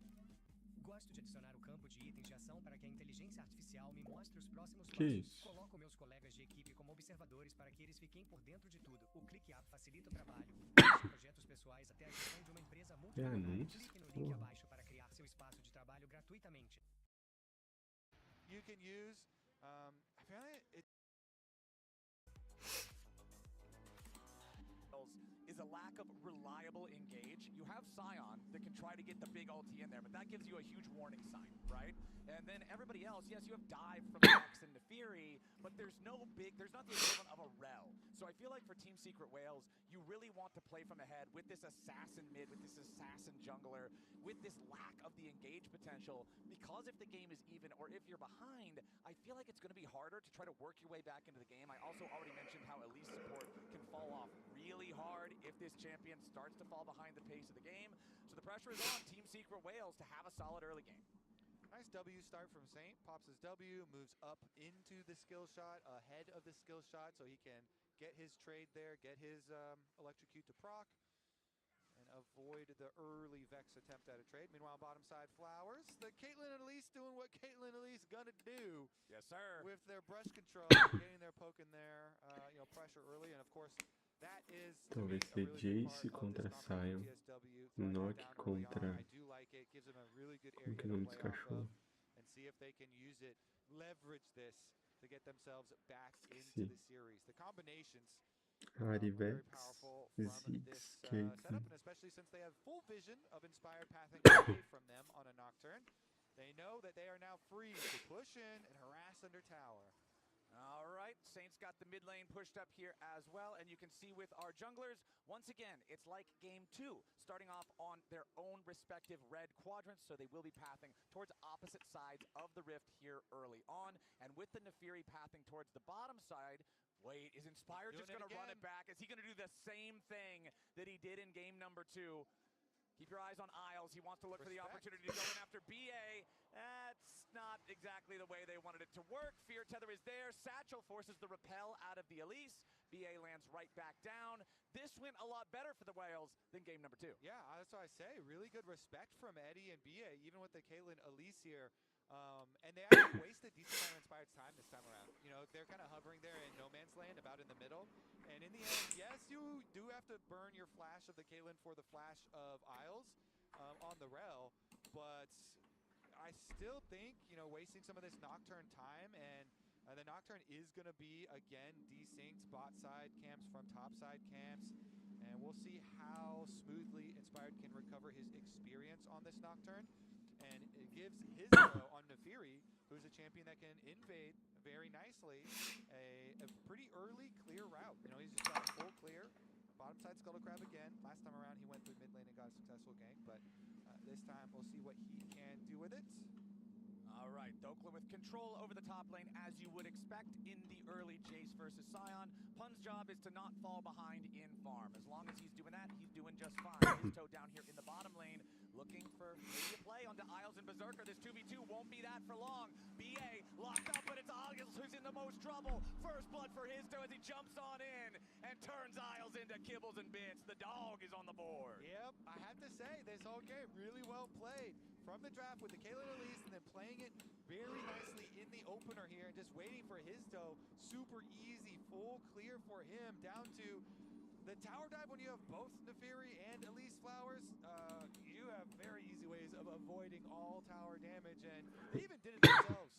Speaker 12: Gosto de adicionar o campo de itens de ação para que a inteligência artificial me mostre os próximos passos. Coloco meus colegas de equipe como observadores para que eles fiquem por dentro de tudo. O ClickUp facilita o trabalho, desde projetos pessoais até a gestão de uma empresa multinacional. Clique no link abaixo para criar seu espaço de trabalho gratuitamente.
Speaker 2: You can use, apparently
Speaker 1: is a lack of reliable engage. You have Scion that can try to get the big ulti in there, but that gives you a huge warning sign, right? And then everybody else, yes, you have dive from X and Nefiri, but there's not the equivalent of a Rel. So I feel like for Team Secret Whales, you really want to play from ahead with this assassin mid, with this assassin jungler, with this lack of the engage potential, because if the game is even, or if you're behind, I feel like it's going to be harder to try to work your way back into the game. I also already mentioned how Elise support can fall off really hard if this champion starts to fall behind the pace of the game. So the pressure is on Team Secret Whales to have a solid early game.
Speaker 2: Nice W start from Saint, pops his W, moves up into the skill shot, ahead of the skill shot, so he can get his trade there, get his electrocute to proc, and avoid the early Vex attempt at a trade. Meanwhile, bottom side Flowers, the Caitlyn and Elise doing what Caitlyn and Elise gonna do.
Speaker 1: Yes, sir.
Speaker 2: With their brush control, getting their poke in there, pressure early, and of course, that is
Speaker 3: talvez ser Jace contra Sion, Nock contra... Como que é o nome desse cachorro?
Speaker 2: And see if they can use it, leverage this to get themselves back into the series. The combinations are very powerful from this setup, and especially since they have full vision of Inspired pathing away from them on a Nocturne. They know that they are now free to push in and harass under tower.
Speaker 1: All right, Saints got the mid lane pushed up here as well, and you can see with our junglers, once again, it's like game 2, starting off on their own respective red quadrants, so they will be pathing towards opposite sides of the rift here early on, and with the Nefiri pathing towards the bottom side, wait, is Inspired just going to run it back? Is he going to do the same thing that he did in game number 2? Keep your eyes on Isles. He wants to look for the opportunity to go in after BA. That's not exactly the way they wanted it to work. Fear Tether is there. Satchel forces the repel out of the Elise. BA lands right back down. This went a lot better for the Whales than game number 2.
Speaker 2: Yeah, that's what I say. Really good respect from Eddie and BA, even with the Caitlyn Elise here. And they actually wasted decent amount of Inspired's time this time around. You know, they're kind of hovering there in no man's land, about in the middle. And in the end, yes, you do have to burn your flash of the Caitlyn for the flash of Isles on the Rel, but I still think, wasting some of this Nocturne time, and the Nocturne is going to be, again, desynced bot side camps from top side camps, and we'll see how smoothly Inspired can recover his experience on this Nocturne. And it gives his go on Nefiri, who's a champion that can invade very nicely, a pretty early clear route. He's just got a full clear. Bottom side Scuttle Crab again. Last time around he went through mid lane and got a successful gank, but this time we'll see what he can do with it.
Speaker 1: All right, Dokla with control over the top lane, as you would expect in the early Jace versus Sion. Pun's job is to not fall behind in farm. As long as he's doing that, he's doing just fine. His toe down here in the bottom lane, looking for maybe a play onto Isles and Berserker. This 2v2 won't be that for long. BA locked up, but it's Isles who's in the most trouble. First blood for his toe as he jumps on in and turns Isles into kibbles and bits. The dog is on the board.
Speaker 2: Yep, I have to say, this whole game really well played. From the draft with the Caitlyn Elise and then playing it very nicely in the opener here and just waiting for his toe. Super easy, full clear for him, down to the tower dive. When you have both Nefiri and Elise Flowers, you have very easy ways of avoiding all tower damage, and they even did it themselves.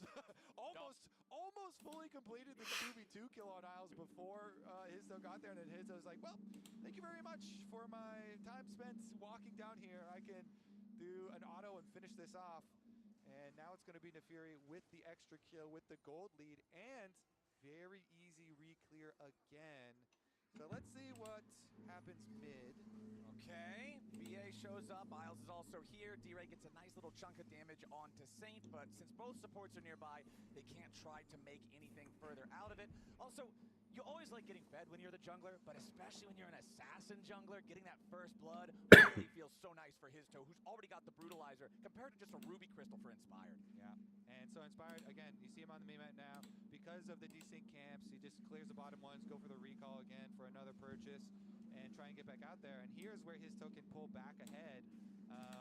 Speaker 2: almost fully completed the 2v2 kill on Isles before his toe got there, and then his toe was like, well, thank you very much for my time spent walking down here. I can do an auto and finish this off. And now it's going to be Nefiri with the extra kill, with the gold lead, and very easy re-clear again. So let's see what happens mid.
Speaker 1: Okay, BA shows up, Isles is also here. D-Ray gets a nice little chunk of damage onto Saint, but since both supports are nearby, they can't try to make anything further out of it. Also, You always like getting fed when you're the jungler, but especially when you're an assassin jungler, getting that first blood really feels so nice for his toe, who's already got the brutalizer, compared to just a ruby crystal for Inspired.
Speaker 2: Yeah, and so Inspired, again, you see him on the main map now. Because of the desync camps, he just clears the bottom ones, go for the recall again for another purchase, and try and get back out there. And here's where his toe can pull back ahead.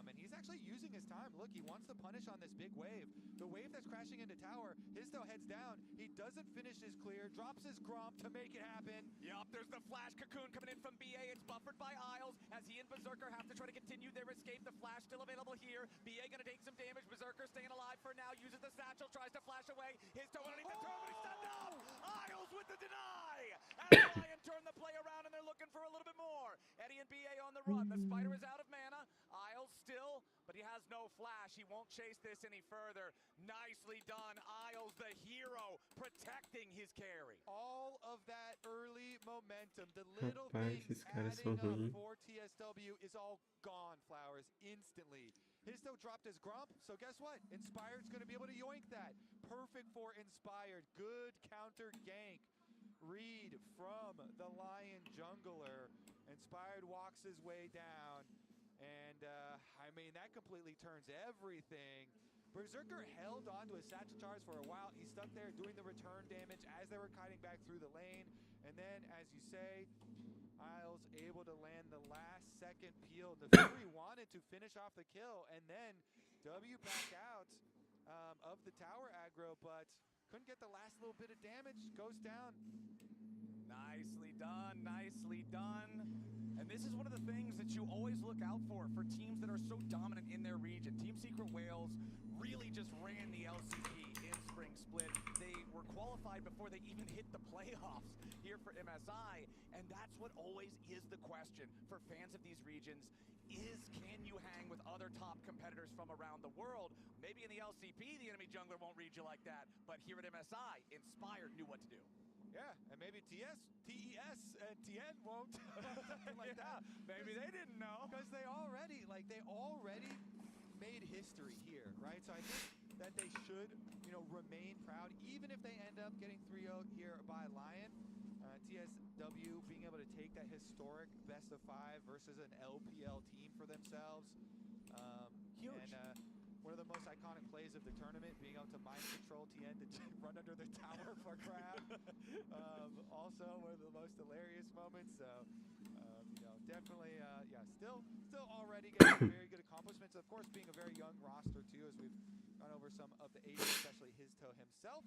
Speaker 2: And he's actually using his time. Look, he wants to punish on this big wave. The wave that's crashing into tower, his toe heads down. He doesn't finish his clear, drops his Gromp to make it happen.
Speaker 1: Yup, there's the flash cocoon coming in from BA. It's buffered by Isles as he and Berserker have to try to continue their escape. The flash still available here. BA gonna take some damage. Berserker staying alive for now. Uses the satchel, tries to flash away. His toe underneath the turret, but he's stunned up. Isles with the deny. And Lion turn the play around, and they're looking for a little bit more. Eddie and BA on the run. The spider is out of mana. Isles still, but he has no flash. He won't chase this any further. Nicely done. Isles, the hero, protecting his carry.
Speaker 2: All of that early momentum, the little
Speaker 3: Rapaz,
Speaker 2: things
Speaker 3: esses caras são
Speaker 2: adding up
Speaker 3: ruins.
Speaker 2: for TSW is all gone, Flowers, instantly. His toe dropped his Grump, so guess what? Inspired's going to be able to yoink that. Perfect for Inspired. Good counter gank. Read from the Lion jungler. Inspired walks his way down. And, I mean, that completely turns everything. Berserker held on to his satchel charge for a while. He stuck there doing the return damage as they were kiting back through the lane. And then, as you say, Isles able to land the last second peel. The Fury wanted to finish off the kill, and then W back out of the tower aggro, but couldn't get the last little bit of damage. Goes down.
Speaker 1: Nicely done, nicely done. And this is one of the things that you always look out for teams that are so dominant in their region. Team Secret Wales really just ran the LCP in Spring Split. They were qualified before they even hit the playoffs here for MSI, and that's what always is the question for fans of these regions is, can you hang with other top competitors from around the world? Maybe in the LCP, the enemy jungler won't read you like that, but here at MSI, Inspired knew what to do.
Speaker 2: Yeah, and maybe TES, and TN won't. Something like that.
Speaker 1: Maybe they didn't know.
Speaker 2: Because they already made history here, right? So I think that they should, remain proud, even if they end up getting 3-0 here by Lion. TSW being able to take that historic best of 5 versus an LPL team for themselves.
Speaker 1: Huge.
Speaker 2: And one of the most iconic plays of the tournament, being able to mind control TN to run under the tower for grab. Also one of the most hilarious moments. So, definitely, still already getting very good accomplishments. Of course, being a very young roster too, as we've gone over some of the ages, especially his toe himself,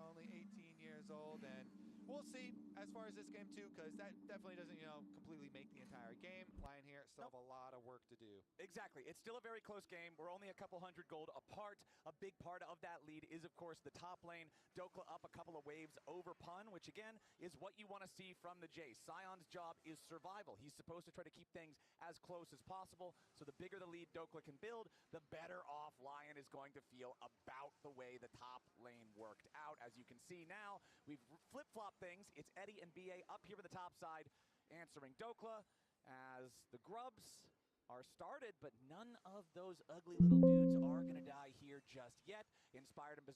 Speaker 2: only 18 years old, and we'll see as far as this game too, because that definitely doesn't, completely make the entire game. Lion here still have a lot of work to do.
Speaker 1: Exactly. It's still a very close game. We're only a couple hundred gold apart. A big part of that lead is, of course, the top lane. Dokla up a couple of waves over Pun, which, again, is what you want to see from the Jace. Sion's job is survival. He's supposed to try to keep things as close as possible, so the bigger the lead Dokla can build, the better off Lion is going to feel about the way the top lane worked out. As you can see now, we've flip-flopped things. It's Eddie and BA up here with the top side, answering Dokla as the Grubs are started, but none of those ugly little dudes are going to die here just yet. Inspired and Berserker